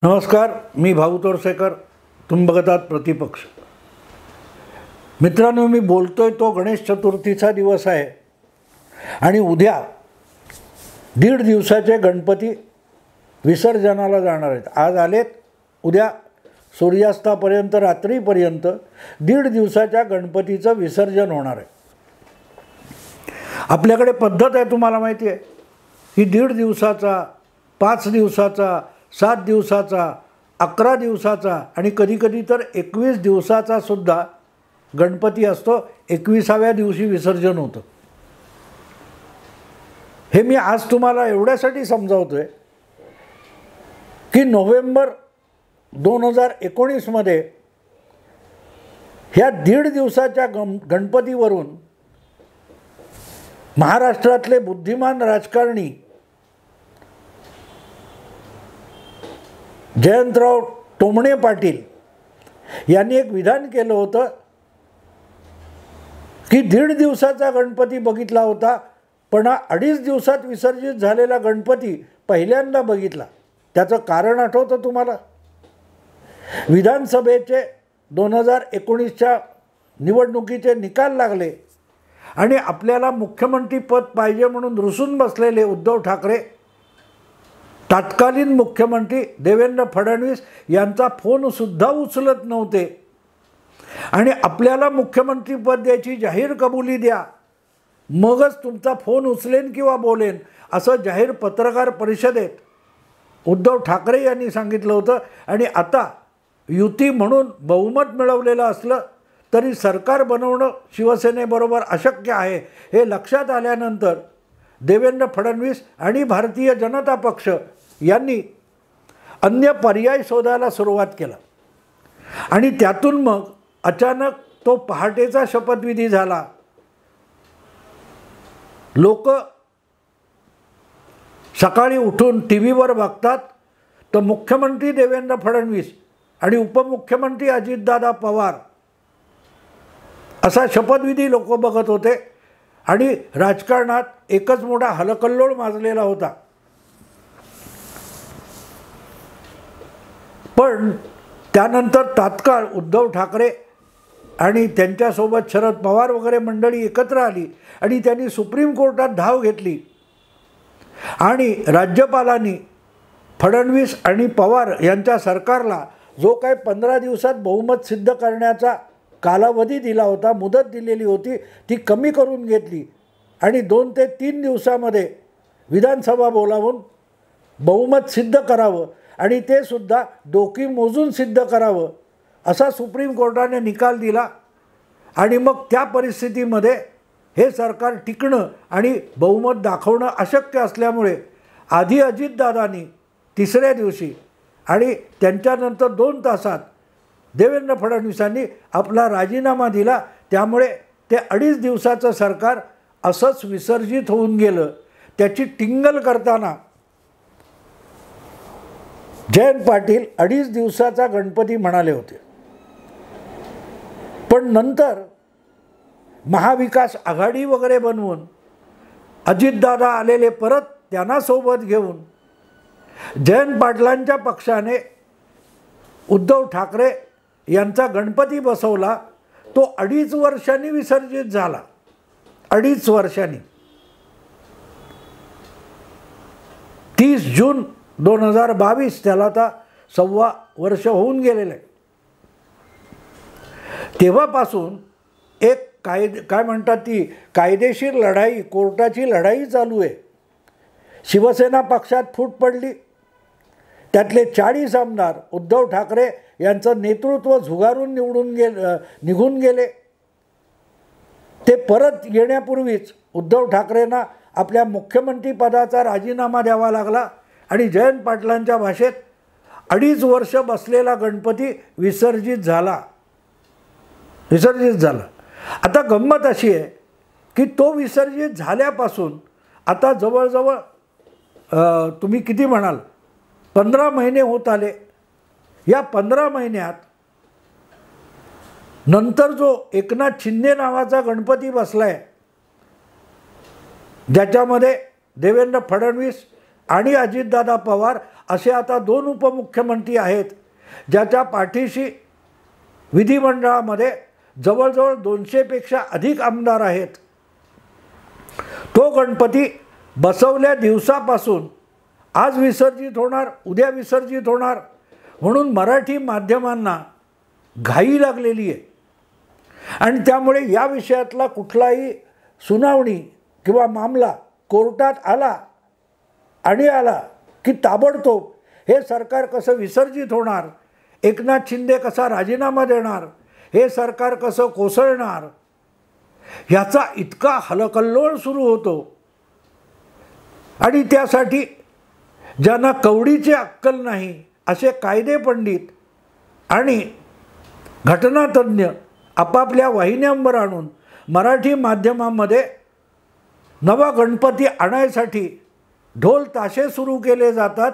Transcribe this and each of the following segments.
नमस्कार, मी भाऊ तोरसेकर. तुम्ही बघत आहात प्रतिपक्ष. मित्रांनो, मी बोलतोय तो गणेश चतुर्थीचा दिवस आहे आणि उद्या 1.5 दिवसाचे गणपती विसर्जनाला जाणार आहेत. आज आलेत, उद्या सूर्यास्तापर्यंत रात्रीपर्यंत 1.5 दिवसाच्या गणपतीचं विसर्जन होणार आहे. आपल्याकडे पद्धत आहे, तुम्हाला माहिती आहे की 1.5 दिवसाचा, 5 दिवसाचा, 7 दिवसाचा, 11 दिवसाचा आणि कधीकधी तर 21 दिवसाचा सुद्धा गणपती असतो. 21व्या दिवशी विसर्जन होतं. हे मी आज तुम्हाला एवढ्यासाठी समजावतोय की नोव्हेंबर 2019 मध्ये ह्या 1.5 दिवसाच्या गणपतीवरून महाराष्ट्रातले बुद्धिमान राजकारणी जयंतराव टोमणे पाटील यांनी एक विधान केलं होतं की 1.5 दिवसाचा गणपती बघितला होता, पण 2.5 दिवसात विसर्जित झालेला गणपती पहिल्यांदा बघितला. त्याचं कारण आठवतं तुम्हाला? विधानसभेचे 2019च्या निवडणुकीचे निकाल लागले आणि आपल्याला मुख्यमंत्रीपद पाहिजे म्हणून रुसून बसलेले उद्धव ठाकरे तत्कालीन मुख्यमंत्री देवेंद्र फडणवीस यांचा फोनसुद्धा उचलत नव्हते आणि आपल्याला मुख्यमंत्रीपद द्यायची जाहीर कबुली द्या, मगच तुमचा फोन उचलेन किंवा बोलेन, असं जाहीर पत्रकार परिषदेत उद्धव ठाकरे यांनी सांगितलं होतं. आणि आता युती म्हणून बहुमत मिळवलेलं असलं तरी सरकार बनवणं शिवसेनेबरोबर अशक्य आहे हे लक्षात आल्यानंतर देवेंद्र फडणवीस आणि भारतीय जनता पक्ष यांनी अन्य पर्याय शोधायला सुरुवात केला आणि त्यातून मग अचानक तो पहाटेचा शपथविधी झाला. लोक सकाळी उठून टी व्हीवर बघतात तर मुख्यमंत्री देवेंद्र फडणवीस आणि उपमुख्यमंत्री अजितदादा पवार असा शपथविधी लोक बघत होते आणि राजकारणात एकच मोठा हलकल्लोळ माजलेला होता. पण त्यानंतर तात्काळ उद्धव ठाकरे आणि त्यांच्यासोबत शरद पवार वगैरे मंडळी एकत्र आली आणि त्यांनी सुप्रीम कोर्टात धाव घेतली आणि राज्यपालांनी फडणवीस आणि पवार यांच्या सरकारला जो काही 15 दिवसात बहुमत सिद्ध करण्याचा कालावधी दिला होता, मुदत दिलेली होती, ती कमी करून घेतली आणि 2 ते 3 दिवसामध्ये विधानसभा बोलावून बहुमत सिद्ध करावं आणि ते सुद्धा डोकी मोजून सिद्ध करावं असा सुप्रीम कोर्टाने निकाल दिला. आणि मग त्या परिस्थितीमध्ये हे सरकार टिकणं आणि बहुमत दाखवणं अशक्य असल्यामुळे आधी अजितदादांनी 3ऱ्या दिवशी आणि त्यांच्यानंतर 2 तासात देवेंद्र फडणवीसांनी आपला राजीनामा दिला. त्यामुळे ते 2.5 दिवसाचं सरकार असंच विसर्जित होऊन गेलं. त्याची टिंगल करताना जयंत पाटील 2.5 दिवसाचा गणपती म्हणाले होते, पण नंतर महाविकास आघाडी वगैरे बनवून अजितदादा आलेले परत त्यांना सोबत घेऊन जयंत पाटलांच्या पक्षाने उद्धव ठाकरे यांचा गणपती बसवला. तो 2.5 वर्षांनी विसर्जित झाला. 2.5 वर्षांनी 30 जून 2022 त्याला आता 1.25 वर्ष होऊन गेलेलं आहे. तेव्हापासून एक काय म्हणतात ती कायदेशीर लढाई, कोर्टाची लढाई चालू आहे. शिवसेना पक्षात फूट पडली. त्यातले 40 आमदार उद्धव ठाकरे यांचं नेतृत्व झुगारून निघून गेले. ते परत येण्यापूर्वीच उद्धव ठाकरेंना आपल्या मुख्यमंत्रीपदाचा राजीनामा द्यावा लागला आणि जयंत पाटलांच्या भाषेत 2.5 वर्ष बसलेला गणपती विसर्जित झाला. आता गंमत अशी आहे की तो विसर्जित झाल्यापासून आता जवळजवळ तुम्ही किती म्हणाल 15 महिने होत आले. या 15 महिन्यात नंतर जो एकनाथ शिंदे नावाचा गणपती बसलाय, ज्याच्यामध्ये देवेंद्र फडणवीस आणि अजितदादा पवार असे आता 2 उपमुख्यमंत्री आहेत ज्याच्या पाठीशी विधिमंडळामध्ये जवळजवळ 200पेक्षा अधिक आमदार आहेत. तो गणपती बसवल्या दिवसापासून आज विसर्जित होणार, उद्या विसर्जित होणार म्हणून मराठी माध्यमांना घाई लागलेली आहे. आणि त्यामुळे या विषयातला कुठलाही सुनावणी किंवा मामला कोर्टात आला की ताबडतोब हे सरकार कसं विसर्जित होणार, एकनाथ शिंदे कसा राजीनामा देणार, हे सरकार कसं कोसळणार, ह्याचा इतका हलकल्लोळ सुरू होतो. आणि त्यासाठी ज्यांना कवडीची अक्कल नाही असे कायदे पंडित आणि घटनातज्ञ आपापल्या वाहिन्यांवर आणून मराठी माध्यमांमध्ये नवा गणपती आणायसाठी ढोल ताशे सुरू केले जातात.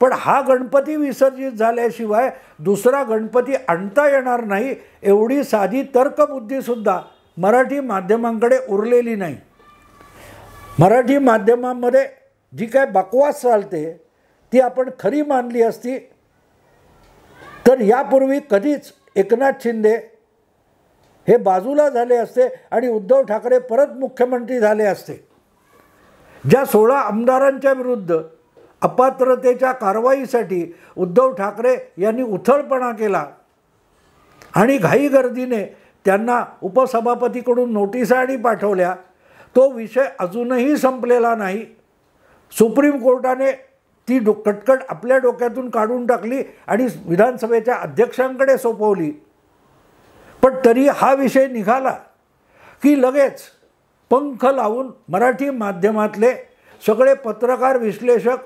पण हा गणपती विसर्जित झाल्याशिवाय दुसरा गणपती आणता येणार नाही एवढी साधी तर्कबुद्धीसुद्धा मराठी माध्यमांकडे उरलेली नाही. मराठी माध्यमांमध्ये जी काय बकवास चालते ती आपण खरी मानली असती तर यापूर्वी कधीच एकनाथ शिंदे हे बाजूला झाले असते आणि उद्धव ठाकरे परत मुख्यमंत्री झाले असते. ज्या 16 आमदारांच्या विरुद्ध अपात्रतेच्या कारवाईसाठी उद्धव ठाकरे यांनी उथळपणा केला आणि घाईगर्दीने त्यांना उपसभापतीकडून नोटिसा आणि पाठवल्या, तो विषय अजूनही संपलेला नाही. सुप्रीम कोर्टाने ती कटकट आपल्या डोक्यातून काढून टाकली आणि विधानसभेच्या अध्यक्षांकडे सोपवली. पण तरी हा विषय निघाला की लगेच पंख लावून मराठी माध्यमातले सगळे पत्रकार विश्लेषक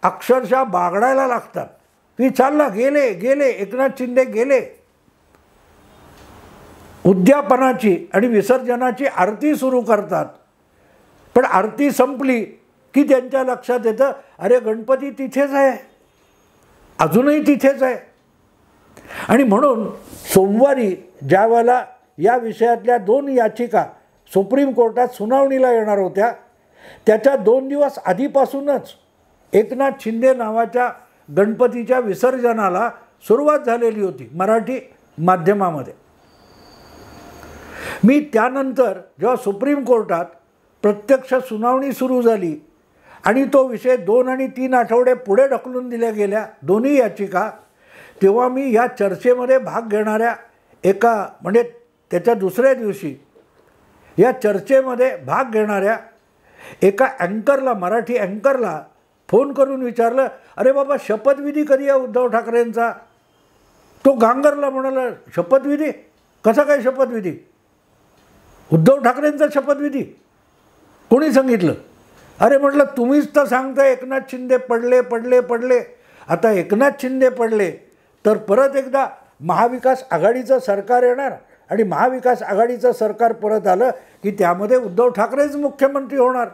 अक्षरशः बागडायला लागतात की चालला, गेले गेले एकनाथ शिंदे गेले. उद्यापनाची आणि विसर्जनाची आरती सुरू करतात. पण आरती संपली की त्यांच्या लक्षात येतं, अरे गणपती तिथेच आहे, अजूनही तिथेच आहे. आणि म्हणून सोमवारी ज्या वेळेला या विषयातल्या 2 याचिका सुप्रीम कोर्टात सुनावणीला येणार होत्या त्याच्या 2 दिवस आधीपासूनच एकनाथ शिंदे नावाच्या गणपतीच्या विसर्जनाला सुरुवात झालेली होती मराठी माध्यमामध्ये. मी त्यानंतर जेव्हा सुप्रीम कोर्टात प्रत्यक्ष सुनावणी सुरू झाली आणि तो विषय 2 आणि 3 आठवडे पुढे ढकलून दिल्या गेल्या दोन्ही याचिका, तेव्हा मी या चर्चेमध्ये भाग घेणाऱ्या एका म्हणजे त्याच्या दुसऱ्या दिवशी या चर्चेमध्ये भाग घेणाऱ्या एका अँकरला, मराठी अँकरला फोन करून विचारलं, अरे बाबा शपथविधी कधी आहे उद्धव ठाकरेंचा? तो गांगरला म्हणाला, शपथविधी? कसा काय शपथविधी? उद्धव ठाकरेंचा शपथविधी कोणी सांगितलं? अरे म्हटलं तुम्हीच तर सांगताय एकनाथ शिंदे पडले पडले पडले. आता एकनाथ शिंदे पडले तर परत एकदा महाविकास आघाडीचं सरकार येणार आणि महाविकास आघाडीचं सरकार परत आलं की त्यामध्ये उद्धव ठाकरेच मुख्यमंत्री होणार.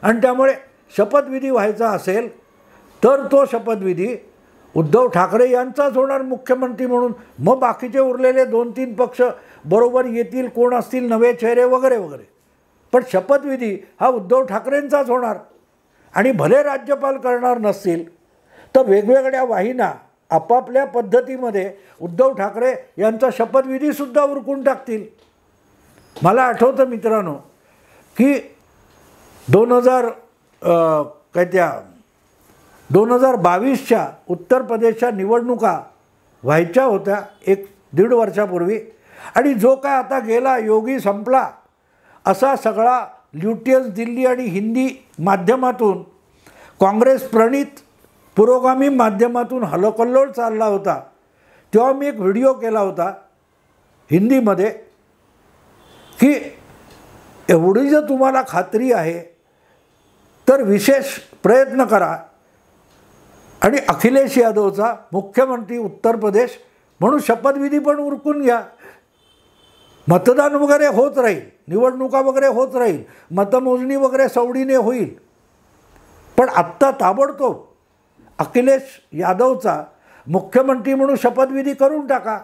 आणि त्यामुळे शपथविधी व्हायचा असेल तर तो शपथविधी उद्धव ठाकरे यांचाच होणार मुख्यमंत्री म्हणून. मग बाकीचे उरलेले 2-3 पक्ष बरोबर येतील, कोण असतील नवे चेहरे वगैरे वगैरे. पण शपथविधी हा उद्धव ठाकरेंचाच होणार. आणि भले राज्यपाल करणार नसतील तर वेगवेगळ्या वाहिन्या आपापल्या पद्धतीमध्ये उद्धव ठाकरे यांचा शपथविधीसुद्धा उरकून टाकतील. मला आठवतं मित्रांनो की 2022च्या उत्तर प्रदेशच्या निवडणुका व्हायच्या होत्या 1-1.5 वर्षापूर्वी. आणि जो काय आता गेला योगी संपला असा सगळा ल्युटियस दिल्ली आणि हिंदी माध्यमातून काँग्रेस प्रणित पुरोगामी माध्यमातून हलकल्लोळ चालला होता, तेव्हा मी एक व्हिडिओ केला होता हिंदीमध्ये की एवढी जर तुम्हाला खात्री आहे तर विशेष प्रयत्न करा आणि अखिलेश यादवचा मुख्यमंत्री उत्तर प्रदेश म्हणून शपथविधी पण उरकून घ्या. मतदान वगैरे होत राहील, निवडणुका वगैरे होत राहील, मतमोजणी वगैरे सवडीने होईल. पण आत्ता ताबडतोब अखिलेश यादवचा मुख्यमंत्री म्हणून शपथविधी करून टाका.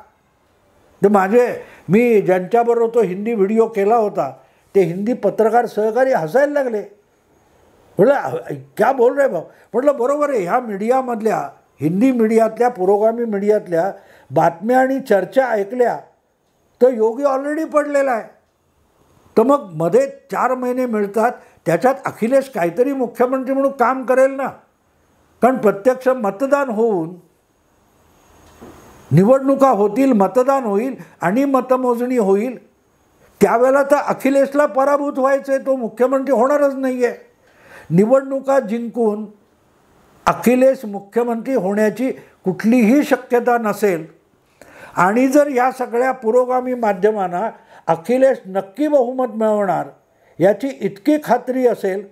तर मी ज्यांच्याबरोबर तो हिंदी व्हिडिओ केला होता ते हिंदी पत्रकार सहकारी हसायला लागले म्हटलं क्या बोल रे भाऊ. म्हटलं बरोबर आहे. ह्या मीडियामधल्या, हिंदी मीडियातल्या, पुरोगामी मीडियातल्या बातम्या आणि चर्चा ऐकल्या तर योगी ऑलरेडी पडलेला आहे. तर मग मध्ये 4 महिने मिळतात, त्याच्यात अखिलेश काहीतरी मुख्यमंत्री म्हणून काम करेल ना. कारण प्रत्यक्ष मतदान होऊन, निवडणुका होतील, मतदान होईल आणि मतमोजणी होईल, त्यावेळेला तर अखिलेशला पराभूत व्हायचं आहे, तो मुख्यमंत्री होणारच नाही आहे. निवडणुका जिंकून अखिलेश मुख्यमंत्री होण्याची कुठलीही शक्यता नसेल आणि जर या सगळ्या पुरोगामी माध्यमांना अखिलेश नक्की बहुमत मिळवणार याची इतकी खात्री असेल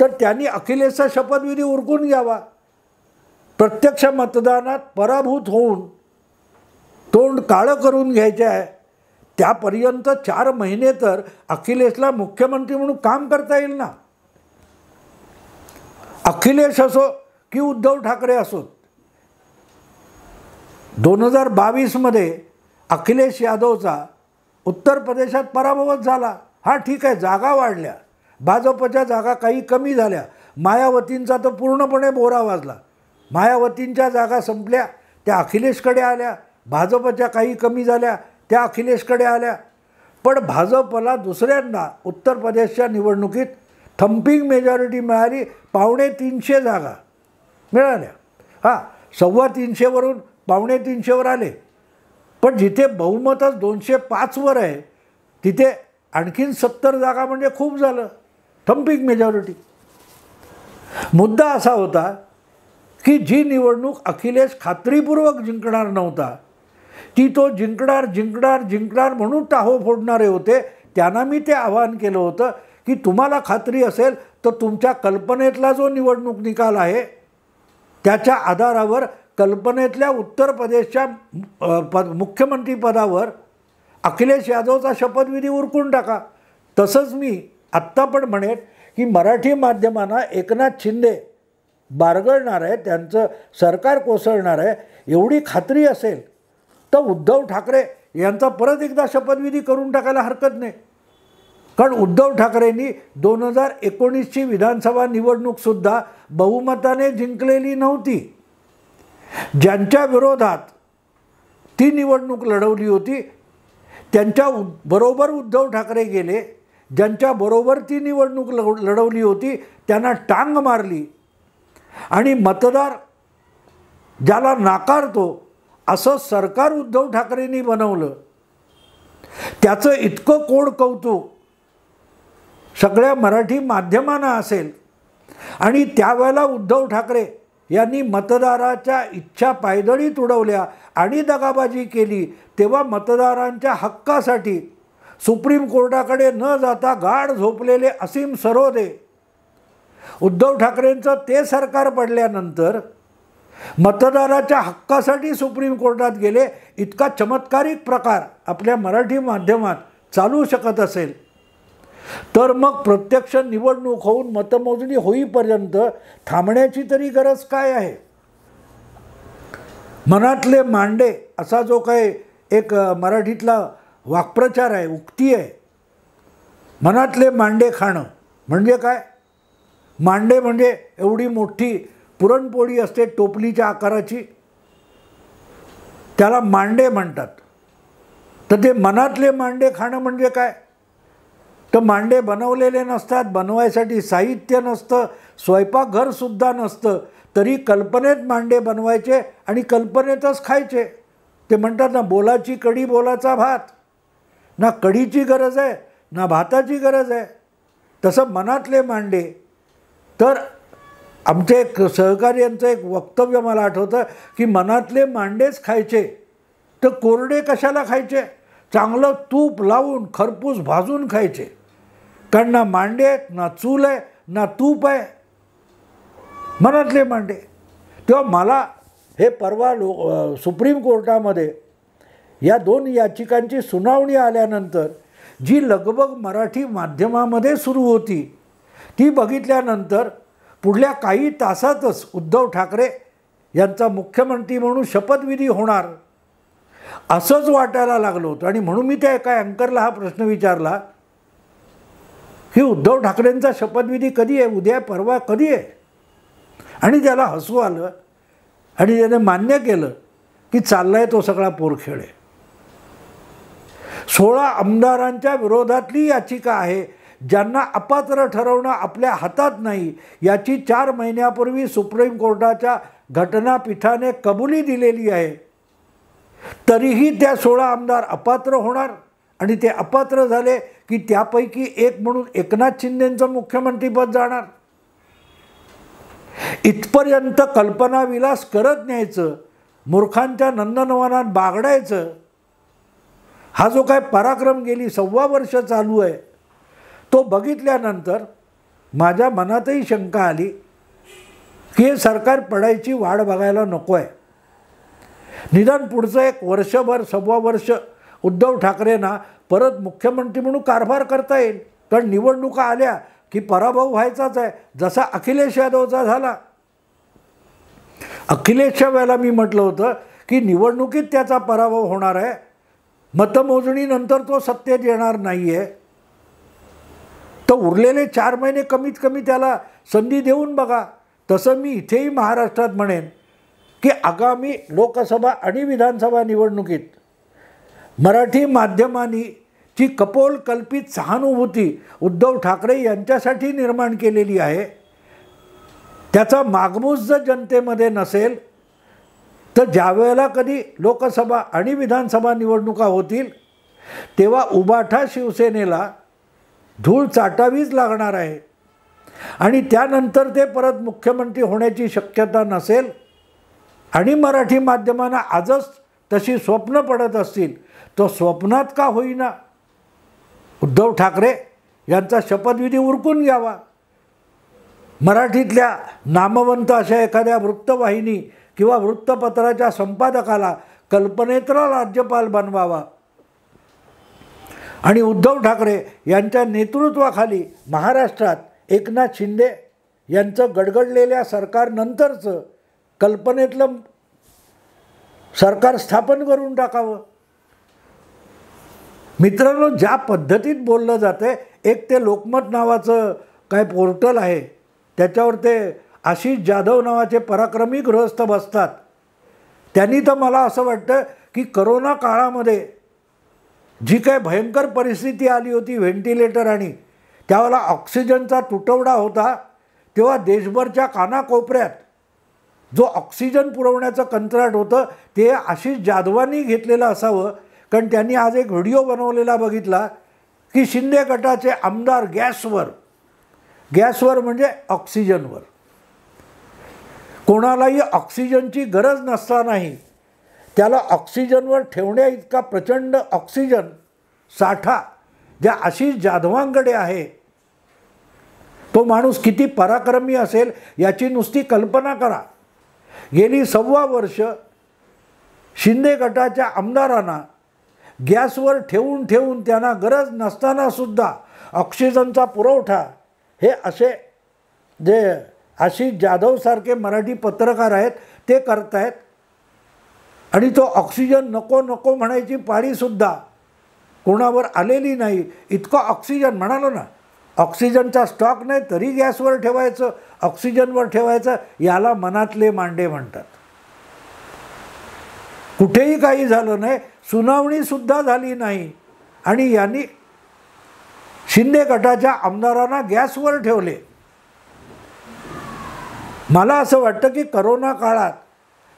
तर त्यांनी अखिलेशचा शपथविधी उरकून घ्यावा. प्रत्यक्ष मतदानात पराभूत होऊन तोंड काळं करून घ्यायचे आहे, त्यापर्यंत 4 महिने तर अखिलेशला मुख्यमंत्री म्हणून काम करता येईल ना. अखिलेश असो की उद्धव ठाकरे असोत, 2022मध्ये अखिलेश यादवचा उत्तर प्रदेशात पराभवच झाला. हा ठीक आहे, जागा वाढल्या, भाजपच्या जागा काही कमी झाल्या, मायावतींचा तर पूर्णपणे बोरा वाजला. मायावतींच्या जागा संपल्या, त्या अखिलेशकडे आल्या, भाजपच्या काही कमी झाल्या, त्या अखिलेशकडे आल्या. पण भाजपला दुसऱ्यांदा उत्तर प्रदेशच्या निवडणुकीत थम्पिंग मेजॉरिटी मिळाली, 250 जागा मिळाल्या. हां, 325वरून 350वर आले. पण जिथे बहुमतच 205वर आहे तिथे आणखीन 70 जागा म्हणजे खूप झालं, थम्पिंग मेजॉरिटी. मुद्दा असा होता की जी निवडणूक अखिलेश खात्रीपूर्वक जिंकणार नव्हता, ती तो जिंकणार जिंकणार जिंकणार म्हणून टाहो फोडणारे होते. त्यांना मी ते आवाहन केलं होतं की तुम्हाला खात्री असेल तर तुमच्या कल्पनेतला जो निवडणूक निकाल आहे त्याच्या आधारावर कल्पनेतल्या उत्तर प्रदेशच्या मुख्यमंत्री पदावर अखिलेश यादवचा शपथविधी उरकून टाका. तसंच मी आत्ता पण म्हणेन की मराठी माध्यमांना एकनाथ शिंदे बारगळणार आहे, त्यांचं सरकार कोसळणार आहे एवढी खात्री असेल तर उद्धव ठाकरे यांचा परत एकदा शपथविधी करून टाकायला हरकत नाही. कारण उद्धव ठाकरेंनी 2019ची विधानसभा निवडणूकसुद्धा बहुमताने जिंकलेली नव्हती. ज्यांच्या विरोधात ती निवडणूक लढवली होती त्यांच्या बरोबर उद्धव ठाकरे गेले, ज्यांच्याबरोबर ती निवडणूक लढवली होती त्यांना टांग मारली आणि मतदार ज्याला नाकारतो असं सरकार उद्धव ठाकरेंनी बनवलं. त्याचं इतकं कोड कौतुक सगळ्या मराठी माध्यमांना असेल आणि त्यावेळेला उद्धव ठाकरे यांनी मतदाराच्या इच्छा पायदळी तुडवल्या आणि दगाबाजी केली, तेव्हा मतदारांच्या हक्कासाठी सुप्रीम कोर्टाकडे न जाता गाढ झोपलेले असीम सरोदे उद्धव ठाकरेंचं ते सरकार पडल्यानंतर मतदाराच्या हक्कासाठी सुप्रीम कोर्टात गेले. इतका चमत्कारिक प्रकार आपल्या मराठी माध्यमात चालू शकत असेल तर मग प्रत्यक्ष निवडणूक होऊन मतमोजणी होईपर्यंत थांबण्याची तरी गरज काय आहे. मनातले मांडे असा जो काही एक मराठीतला वाक्प्रचार आहे, उक्ती आहे, मनातले मांडे खाणं म्हणजे काय. मांडे म्हणजे एवढी मोठी पुरणपोळी असते टोपलीच्या आकाराची, त्याला मांडे म्हणतात. तर ते मनातले मांडे खाणं म्हणजे काय, तर मांडे बनवलेले नसतात, बनवायसाठी साहित्य नसतं, स्वयंपाकघरसुद्धा नसतं, तरी कल्पनेत मांडे बनवायचे आणि कल्पनेतच खायचे. ते म्हणतात ना, बोलाची कढी बोलाचा भात. ना कढीची गरज आहे ना भाताची गरज आहे. तसं मनातले मांडे. तर आमचे एक सहकारी यांचं एक वक्तव्य मला आठवतं की मनातले मांडेच खायचे तर कोरडे कशाला खायचे, चांगलं तूप लावून खरपूस भाजून खायचे. कारण ना मांडे आहेत, ना चूल आहे, ना तूप आहे, मनातले मांडे. तेव्हा मला हे परवा सुप्रीम कोर्टामध्ये या 2 याचिकांची सुनावणी आल्यानंतर जी लगबग मराठी माध्यमामध्ये सुरू होती ती बघितल्यानंतर पुढल्या काही तासातच उद्धव ठाकरे यांचा मुख्यमंत्री म्हणून शपथविधी होणार असंच वाटायला लागलं होतं. आणि म्हणून मी त्या एका अँकरला हा प्रश्न विचारला की उद्धव ठाकरेंचा शपथविधी कधी आहे, उद्या परवा कधी आहे. आणि त्याला हसू आलं आणि त्याने मान्य केलं की चाललाय तो सगळा पोरखेळ आहे. 16 आमदारांच्या विरोधातली याचिका आहे ज्यांना अपात्र ठरवणं आपल्या हातात नाही, याची 4 महिन्यापूर्वी सुप्रीम कोर्टाच्या घटनापीठाने कबुली दिलेली आहे. तरीही त्या 16 आमदार अपात्र होणार आणि ते अपात्र झाले की त्यापैकी एक म्हणून एकनाथ शिंदेंचं मुख्यमंत्रीपद जाणार. इथपर्यंत कल्पनाविलास करत न्यायचं, मूर्खांच्या नंदनवनात बागडायचं, हा जो काय पराक्रम गेली 1.25 वर्ष चालू आहे तो बघितल्यानंतर माझ्या मनातही शंका आली की हे सरकार पडायची वाट बघायला नको आहे. निदान पुढचं 1 वर्षभर 1.25 वर्ष उद्धव ठाकरेंना परत मुख्यमंत्री म्हणून कारभार करता येईल. कारण निवडणुका आल्या की पराभव व्हायचाच आहे, जसा अखिलेश यादवचा झाला. अखिलेशच्या वेळेला मी म्हटलं होतं की निवडणुकीत त्याचा पराभव होणार आहे, मतमोजणीनंतर तो सत्तेत येणार नाही आहे, तर उरलेले 4 महिने कमीत कमी त्याला संधी देऊन बघा. तसं मी इथेही महाराष्ट्रात म्हणेन की आगामी लोकसभा आणि विधानसभा निवडणुकीत मराठी माध्यमांनी जी कपोल कल्पित सहानुभूती उद्धव ठाकरे यांच्यासाठी निर्माण केलेली आहे, त्याचा मागमूस जर जनतेमध्ये नसेल तर ज्यावेळेला कधी लोकसभा आणि विधानसभा निवडणुका होतील तेव्हा उबाठा शिवसेनेला धूळ चाटावीच लागणार आहे. आणि त्यानंतर ते परत मुख्यमंत्री होण्याची शक्यता नसेल आणि मराठी माध्यमांना आजच तशी स्वप्न पडत असतील, तो स्वप्नात का होईना उद्धव ठाकरे यांचा शपथविधी उरकून घ्यावा. मराठीतल्या नामवंत अशा एखाद्या वृत्तवाहिनी किंवा वृत्तपत्राच्या संपादकाला कल्पनेतला राज्यपाल बनवावा आणि उद्धव ठाकरे यांच्या नेतृत्वाखाली महाराष्ट्रात एकनाथ शिंदे यांचं गडगडलेल्या सरकारनंतरचं कल्पनेतलं सरकार स्थापन करून टाकावं. मित्रांनो, ज्या पद्धतीत बोललं जातं, एक ते लोकमत नावाचं काय पोर्टल आहे, त्याच्यावर ते आशिष जाधव नावाचे पराक्रमी गृहस्थ बसतात. त्यांनी तर मला असं वाटतं की करोना काळामध्ये जी काय भयंकर परिस्थिती आली होती, व्हेंटिलेटर आणि त्यावेळेला ऑक्सिजनचा तुटवडा होता, तेव्हा देशभरच्या कानाकोपऱ्यात जो ऑक्सिजन पुरवण्याचं कंत्राट होतं ते आशिष जाधवांनी घेतलेलं असावं. कारण त्यांनी आज एक व्हिडिओ बनवलेला बघितला की शिंदे गटाचे आमदार गॅसवर म्हणजे ऑक्सिजनवर, कोणालाही ऑक्सिजनची गरज नसतानाही त्याला ऑक्सिजनवर ठेवण्या इतका प्रचंड ऑक्सिजन साठा ज्या आशिष जाधवांकडे आहे, तो माणूस किती पराक्रमी असेल याची नुसती कल्पना करा. गेली 1.25 वर्ष शिंदे गटाच्या आमदारांना गॅसवर ठेवून त्यांना गरज नसतानासुद्धा ऑक्सिजनचा पुरवठा हे असे जे आशिष जाधवसारखे मराठी पत्रकार आहेत ते करतायत. आणि तो ऑक्सिजन नको नको म्हणायची पाळीसुद्धा कोणावर आलेली नाही. इतकं ऑक्सिजन म्हणालो ना, ऑक्सिजनचा स्टॉक नाही तरी गॅसवर ठेवायचं, ऑक्सिजनवर ठेवायचं, याला मनातले मांडे म्हणतात. कुठेही काही झालं नाही, सुनावणीसुद्धा झाली नाही आणि यांनी शिंदे गटाच्या आमदारांना गॅसवर ठेवले. मला असं वाटतं की करोना काळात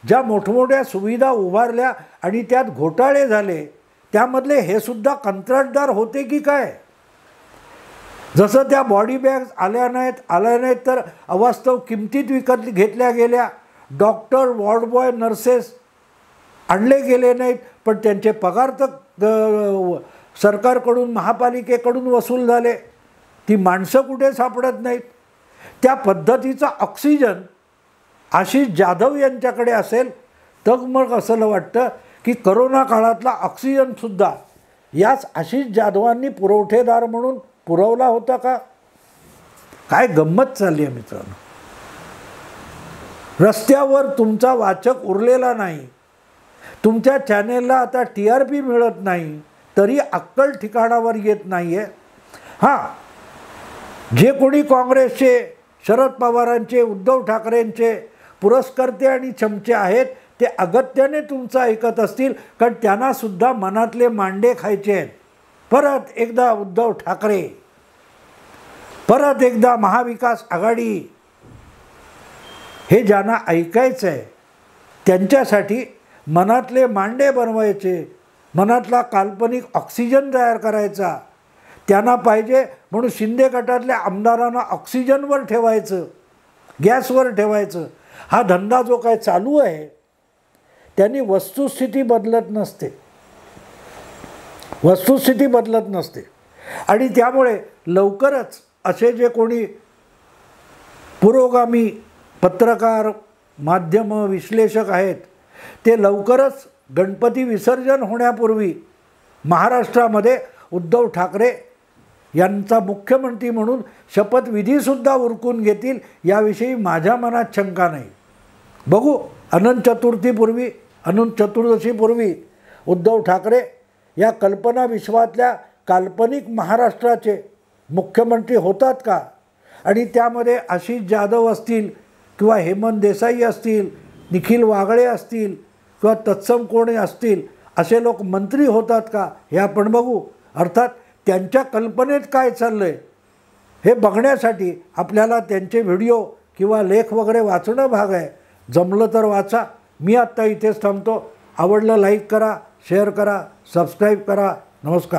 ज्या मोठमोठ्या सुविधा उभारल्या आणि त्यात घोटाळे झाले त्यामधले हे सुद्धा कंत्राटदार होते की काय. जसं त्या बॉडी बॅग्स आल्या नाहीत तर अवास्तव किमतीत घेतल्या गेल्या. डॉक्टर, वॉर्डबॉय, नर्सेस आणले गेले नाहीत, पण त्यांचे पगार तर सरकारकडून महापालिकेकडून वसूल झाले. ती माणसं कुठे सापडत नाहीत. त्या पद्धतीचा ऑक्सिजन आशिष जाधव यांच्याकडे असेल तर मग असं वाटतं की करोना काळातला ऑक्सिजनसुद्धा याच आशिष जाधवांनी पुरवठेदार म्हणून पुरवला होता का. काय गंमत चालली आहे मित्रांनो. रस्त्यावर तुमचा वाचक उरलेला नाही, तुमच्या चॅनेलला आता TRP मिळत नाही, तरी अक्कल ठिकाणावर येत नाही आहे. हां, जे कोणी काँग्रेसचे, शरद पवारांचे, उद्धव ठाकरेंचे पुरस्कर्ते आणि चमचे आहेत ते अगत्याने तुमचं ऐकत असतील, कारण त्यांनासुद्धा मनातले मांडे खायचे आहेत. परत एकदा उद्धव ठाकरे, परत एकदा महाविकास आघाडी, हे ज्यांना ऐकायचं आहे त्यांच्यासाठी मनातले मांडे बनवायचे, मनातला काल्पनिक ऑक्सिजन तयार करायचा. त्यांना पाहिजे म्हणून शिंदे गटातल्या आमदारांना ऑक्सिजनवर ठेवायचं, गॅसवर ठेवायचं. हा धंदा जो काय चालू आहे त्यांनी वस्तुस्थिती बदलत नसते, वस्तुस्थिती बदलत नसते. आणि त्यामुळे लवकरच असे जे कोणी पुरोगामी पत्रकार, माध्यम विश्लेषक आहेत ते लवकरच गणपती विसर्जन होण्यापूर्वी महाराष्ट्रामध्ये उद्धव ठाकरे यांचा मुख्यमंत्री म्हणून शपथविधीसुद्धा उरकून घेतील याविषयी माझ्या मनात शंका नाही. बघू, अनंत चतुर्थीपूर्वी, अनंत चतुर्दशीपूर्वी उद्धव ठाकरे या कल्पना विश्वातल्या काल्पनिक महाराष्ट्राचे मुख्यमंत्री होतात का? आणि त्यामध्ये आशिष जाधव असतील किंवा हेमंत देसाई असतील, निखिल वागळे असतील किंवा तत्सम कोणी असतील, असे लोक मंत्री होतात का हे आपण बघू. अर्थात त्यांच्या कल्पनेत काय चाललं आहे हे बघण्यासाठी आपल्याला त्यांचे व्हिडिओ किंवा लेख वगैरे वाचणं भाग आहे. जमलं तर वाचा. मी आत्ता इथेच थांबतो. आवडलं लाईक करा, शेअर करा, सबस्क्राईब करा. नमस्कार.